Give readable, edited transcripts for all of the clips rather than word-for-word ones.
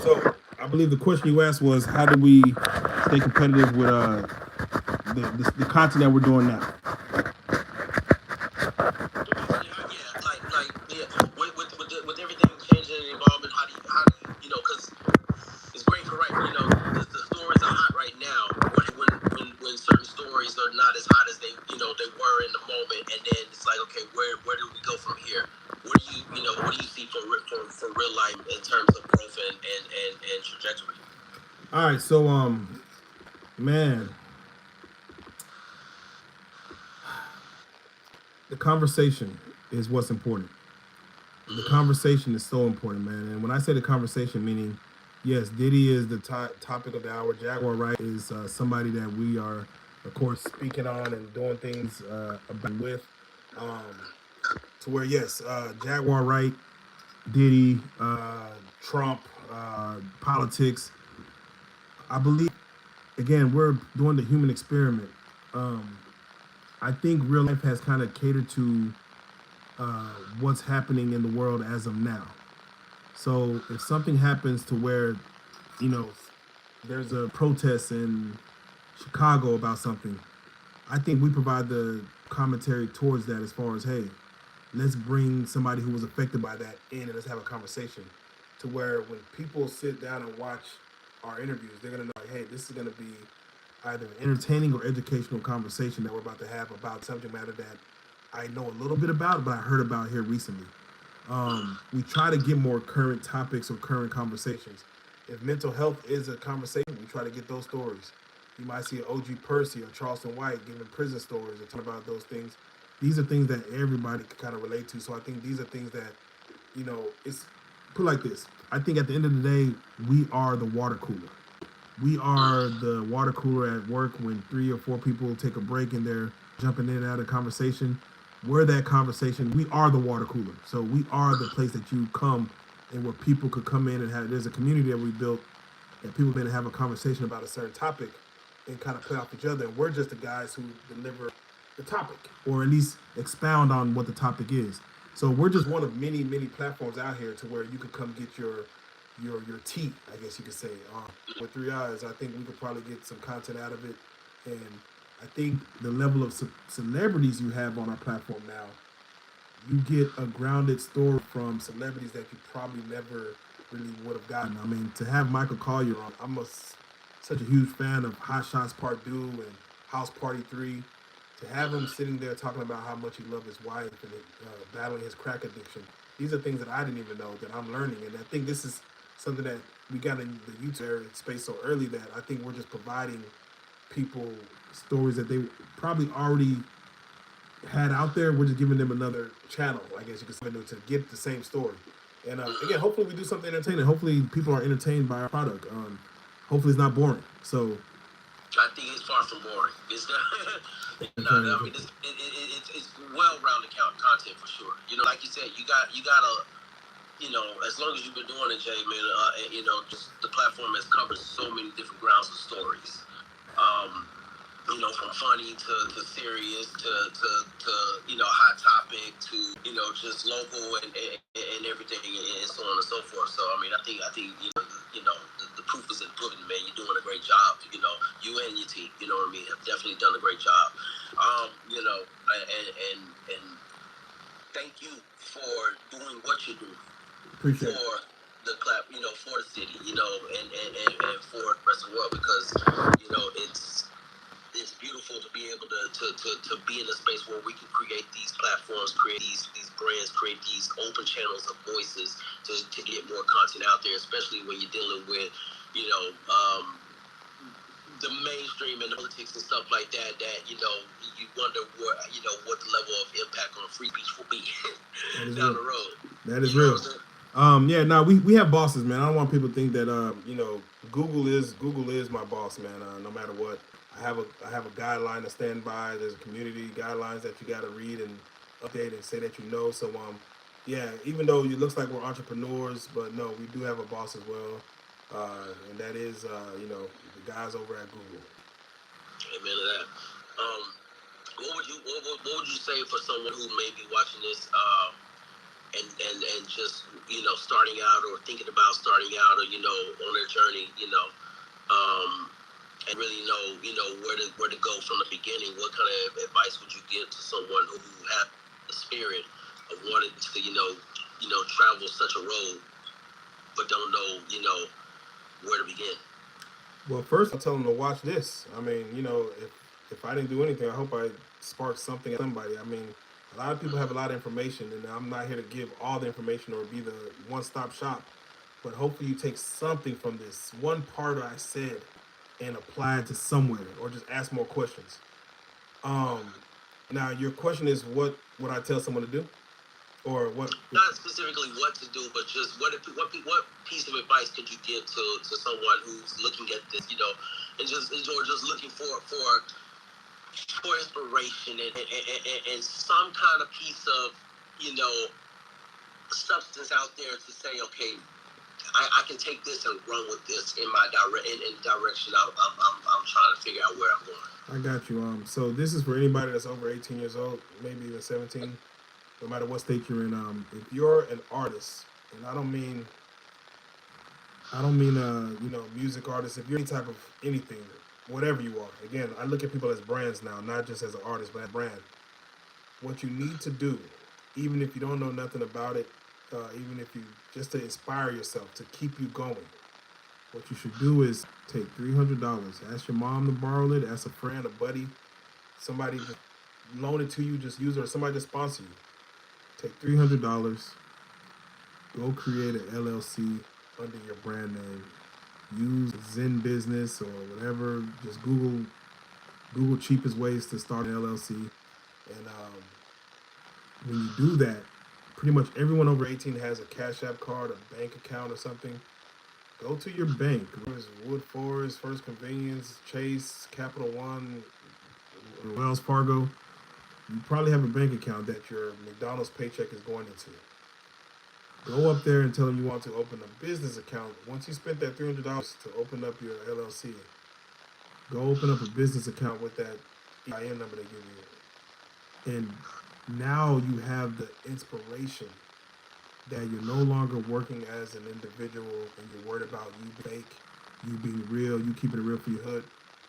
So I believe the question you asked was, how do we stay competitive with the content that we're doing now? Yeah, yeah, with everything changing and evolving, because it's great for right, the stories are hot right now. When certain stories are not as hot as they were in the moment, and then it's like, okay, where do we go from here? What do you see for real life in terms of growth and trajectory? All right, so man, the conversation is what's important. The conversation is so important, man. And when I say the conversation, meaning, yes, Diddy is the topic of the hour. Jaguar Wright is somebody that we are, of course, speaking on and doing things about with. Um, to where, yes, Jaguar Wright, Diddy, Trump, politics. I believe, again, we're doing the human experiment. Um, I think real life has kind of catered to what's happening in the world as of now. So if something happens to where, you know, there's a protest in Chicago about something, I think we provide the commentary towards that as far as, hey, let's bring somebody who was affected by that in and let's have a conversation to where when people sit down and watch our interviews, they're gonna know, like, hey, this is gonna be either an entertaining or educational conversation that we're about to have about subject matter that I know a little bit about, but I heard about here recently. We try to get more current topics or current conversations. If mental health is a conversation, we try to get those stories. You might see an OG Percy or Charleston White giving prison stories or talking about those things. These are things that everybody can kind of relate to. So I think these are things that, it's put like this. I think at the end of the day, we are the water cooler. We are the water cooler at work when 3 or 4 people take a break and they're jumping in and out of conversation. We're that conversation. We are the water cooler. So we are the place that you come and where people could come in and have. There's a community that we built and people can have a conversation about a certain topic and kind of play off each other. And we're just the guys who deliver the topic or at least expound on what the topic is. So we're just one of many, many platforms out here to where you could come get your tea, I guess you could say. With Three Eyes, I think we could probably get some content out of it. And I think the level of celebrities you have on our platform now, you get a grounded story from celebrities that you probably never really would have gotten. I mean, to have Michael Collier on, such a huge fan of Hot Shots Part 2 and House Party 3. To have him sitting there talking about how much he loved his wife and battling his crack addiction, these are things that I didn't even know that I'm learning. And I think this is something that we got in the YouTube space so early that I think we're just providing people stories that they probably already had out there. We're just giving them another channel, I guess you could say, to get the same story. And again, hopefully we do something entertaining. Hopefully people are entertained by our product. Hopefully it's not boring. So I think it's far from boring. It's not, no, no, I mean it's well-rounded content for sure. Like you said, you gotta as long as you've been doing it, Jay, man, just the platform has covered so many different grounds of stories. Um, from funny to serious to hot topic to just local and everything and so on and so forth. So I mean, I think the proof is in the pudding, man. You're doing a great job. You and your team, what I mean, have definitely done a great job. And thank you for doing what you do appreciate it. for the clap, for the city, and for the rest of the world because it's beautiful to be able to be in a space where we can create these platforms, create these brands, create these open channels of voices to get more content out there, especially when you're dealing with, you know, the mainstream and politics and stuff like that, you wonder what the level of impact on free speech will be down the road. That is You know real. what I'm saying? Yeah, no, we have bosses, man. I don't want people to think that Google is my boss, man. No matter what, I have a guideline to stand by. There's a community guidelines that you got to read and update and say that you know. So yeah, even though it looks like we're entrepreneurs, but no, we do have a boss as well, and that is the guys over at Google. Amen to that. Um, what would you say for someone who may be watching this? and just starting out or thinking about starting out or on their journey, and really know where to go from the beginning. What kind of advice would you give to someone who has the spirit of wanting to travel such a road but don't know where to begin? Well, first I'll tell them to watch this. I mean, if I didn't do anything, I hope I sparked something at somebody. I mean, a lot of people have a lot of information, and I'm not here to give all the information or be the one-stop shop. But hopefully, you take something from this one part I said and apply it to somewhere, or just ask more questions. Um, Now, your question is, what would I tell someone to do, or what? Not specifically what to do, but just what piece of advice could you give to someone who's looking at this, and just looking for inspiration and some kind of piece of substance out there to say, okay, I can take this and run with this in my direction. I'm trying to figure out where I'm going. I got you. So this is for anybody that's over 18 years old, maybe even 17, no matter what state you're in. If you're an artist, and I don't mean music artist. If you're any type of anything, whatever you are. Again, I look at people as brands now, not just as an artist, but as a brand. What you need to do, even if you don't know nothing about it, even if you just to inspire yourself to keep you going, what you should do is take $300. Ask your mom to borrow it. Ask a friend, a buddy, somebody just loan it to you. Just use it, or somebody to sponsor you. Take $300. Go create an LLC under your brand name. Use Zen Business or whatever. Just Google cheapest ways to start an LLC. And when you do that, pretty much everyone over 18 has a Cash App card, a bank account, or something. Go to your bank. There's Wood Forest, First Convenience, Chase, Capital One, Wells Fargo. You probably have a bank account that your McDonald's paycheck is going into. Go up there and tell them you want to open a business account. Once you spent that $300 to open up your LLC, go open up a business account with that EIN number they give you. And now you have the inspiration that you're no longer working as an individual and you're worried about you being fake, you being real, you keeping it real for your hood.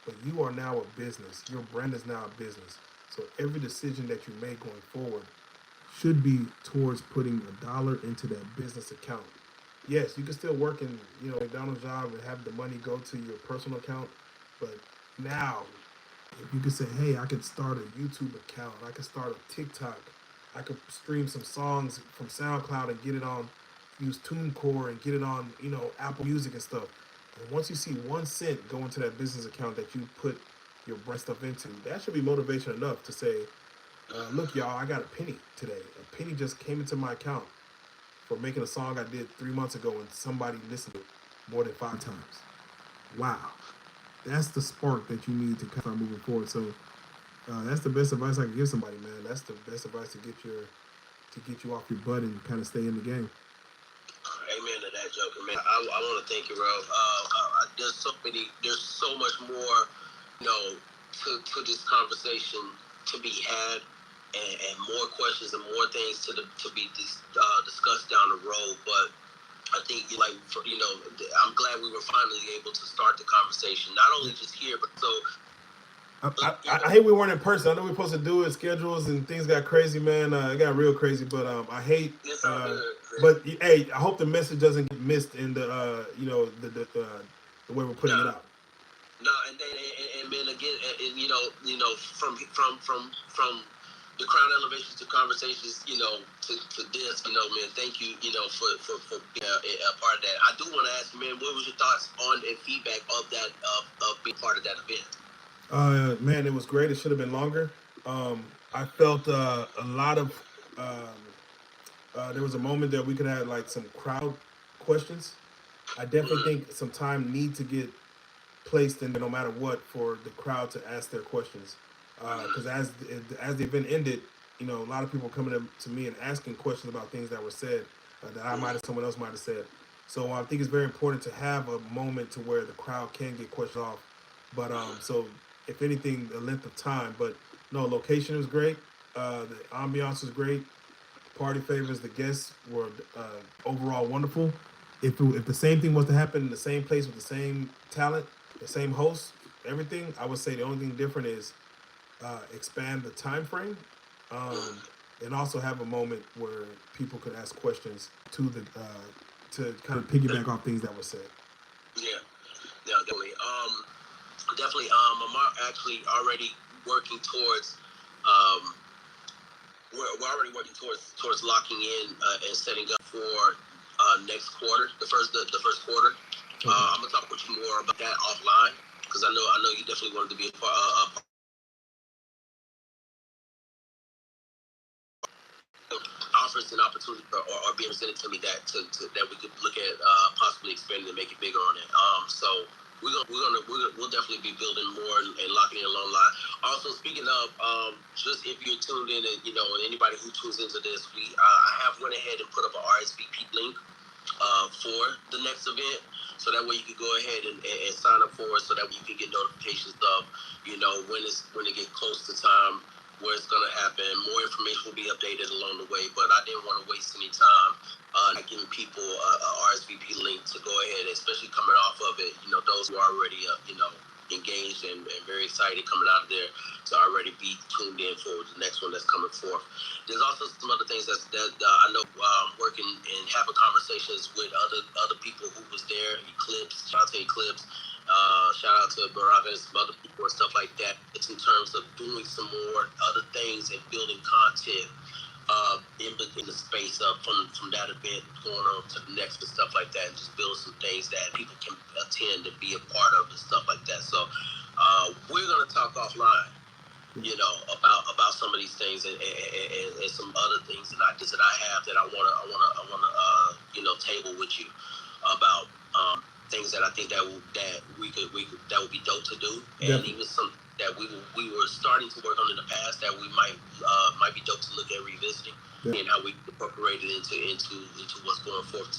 But you are now a business. Your brand is now a business. So every decision that you make going forward should be towards putting $1 into that business account. Yes, you can still work in McDonald's job and have the money go to your personal account, but now if you could say, hey, I could start a YouTube account, I could start a TikTok, I could stream some songs from SoundCloud and get it on, use TuneCore and get it on, Apple Music and stuff. And once you see 1 cent go into that business account that you put your brand stuff into, that should be motivation enough to say, look, y'all, I got a penny today. A penny just came into my account for making a song I did 3 months ago and somebody listened to it more than 5 times. Wow. That's the spark that you need to start moving forward. So that's the best advice I can give somebody, man. That's the best advice to get you off your butt and kind of stay in the game. Amen to that, Joker, man. I want to thank you, bro. There's so much more, to this conversation to be had, and more questions and more things to be discussed down the road. But I think, I'm glad we were finally able to start the conversation, not only just here, but so. I hate we weren't in person. I know we were supposed to do it, schedules and things got crazy, man. It got real crazy, but I hate. But hey, I hope the message doesn't get missed in the the way we're putting it out. No, and then again, and from the Crown Elevations to Conversations, to this, man, thank you, for being a part of that. I do want to ask you, man, what was your thoughts on and feedback of that, of being part of that event? Man, it was great. It should have been longer. I felt a lot of. There was a moment that we could have like some crowd questions. I definitely think some time need to get placed in there, no matter what, for the crowd to ask their questions. Because as the event ended, a lot of people were coming to me and asking questions about things that were said that someone else might have said. So I think it's very important to have a moment to where the crowd can get questions off. But so if anything, the length of time. But no, location was great. The ambiance was great. party favors. The guests were overall wonderful. If the same thing was to happen in the same place with the same talent, the same host, everything, I would say the only thing different is expand the time frame, and also have a moment where people could ask questions to kind of piggyback off things that were said. Yeah, yeah, definitely. Definitely. I'm actually already working towards. We're already working towards locking in and setting up for next quarter, the first quarter. Okay. I'm gonna talk with you more about that offline because I know you definitely wanted to be a part. Offers and opportunity are being presented to me that we could look at possibly expanding and make it bigger on it. So we'll definitely be building more and locking in along line. Also, speaking of, just if you're tuned in and anybody who tunes into this, I have went ahead and put up an RSVP link for the next event. So that way you can go ahead and sign up for it so that you can get notifications of, when it get close to time, where it's going to happen. More information will be updated along the way, but I didn't want to waste any time not giving people a RSVP link to go ahead, especially coming off of it, those who are already, engaged and very excited coming out of there to already be tuned in for the next one that's coming forth. There's also some other things that I know working and having conversations with other people who was there. Eclipse, shout out to Eclipse, shout out to Barack and some other people and stuff like that. It's in terms of doing some more other things and building content in the space from that event going on to the next and stuff like that, and just build some things that people can attend and be a part of and stuff like that. So we're gonna talk offline, about some of these things and some other things and ideas that I have that I wanna table with you about things that I think that we could that would be dope to do, and Definitely. even some that we were starting to work on in the past that we might be dope to look at revisiting, and how we incorporate it into what's going forth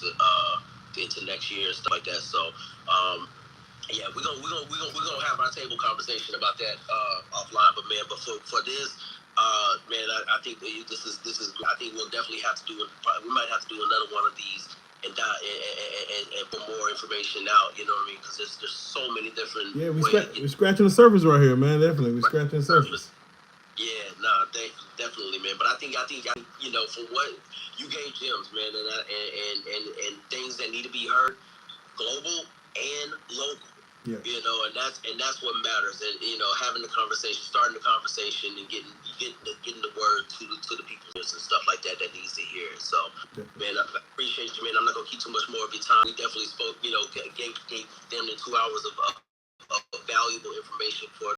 into next year and stuff like that. So yeah, we're gonna have our table conversation about that offline. But man, for this, man, I think this is. I think we'll definitely have to do it. We might have to do another one of these and put more information out. You know what I mean? Because there's so many different. Yeah, we're scratching the surface right here, man. Definitely, we're scratching the surface. Yeah, definitely, man. But I think for what you gave gems, man, and things that need to be heard, global and local. Yeah. And that's what matters. And having the conversation, starting the conversation, and getting the word to the people and stuff like that needs to hear it. So, man, I appreciate you, man. I'm not gonna keep too much more of your time. We definitely spoke, gave them the 2 hours of valuable information for